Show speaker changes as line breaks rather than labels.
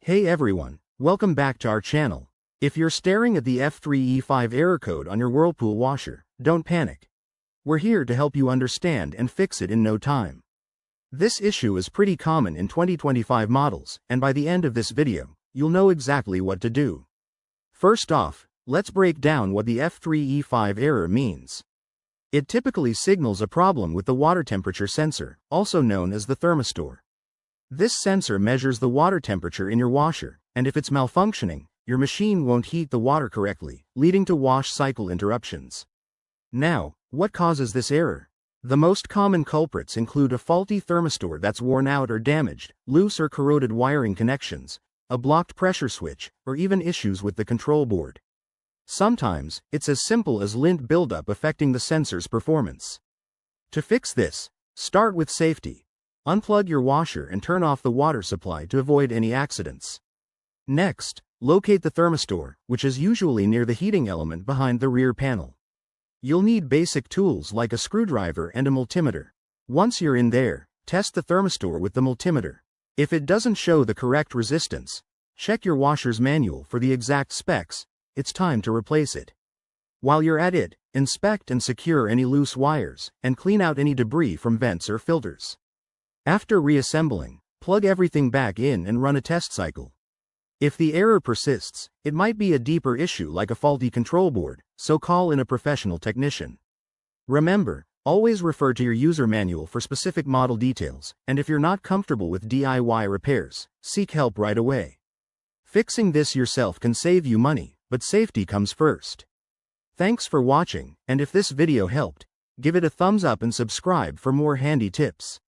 Hey everyone, welcome back to our channel. If you're staring at the F3 E5 error code on your Whirlpool washer, don't panic. We're here to help you understand and fix it in no time. This issue is pretty common in 2025 models, and by the end of this video, you'll know exactly what to do. First off, let's break down what the F3 E5 error means. It typically signals a problem with the water temperature sensor, also known as the thermistor. This sensor measures the water temperature in your washer, and if it's malfunctioning, your machine won't heat the water correctly, leading to wash cycle interruptions. Now, what causes this error? The most common culprits include a faulty thermistor that's worn out or damaged, loose or corroded wiring connections, a blocked pressure switch, or even issues with the control board. Sometimes, it's as simple as lint buildup affecting the sensor's performance. To fix this, start with safety. Unplug your washer and turn off the water supply to avoid any accidents. Next, locate the thermistor, which is usually near the heating element behind the rear panel. You'll need basic tools like a screwdriver and a multimeter. Once you're in there, test the thermistor with the multimeter. If it doesn't show the correct resistance, check your washer's manual for the exact specs. It's time to replace it. While you're at it, inspect and secure any loose wires, and clean out any debris from vents or filters. After reassembling, plug everything back in and run a test cycle. If the error persists, it might be a deeper issue like a faulty control board, so call in a professional technician. Remember, always refer to your user manual for specific model details, and if you're not comfortable with DIY repairs, seek help right away. Fixing this yourself can save you money, but safety comes first. Thanks for watching, and if this video helped, give it a thumbs up and subscribe for more handy tips.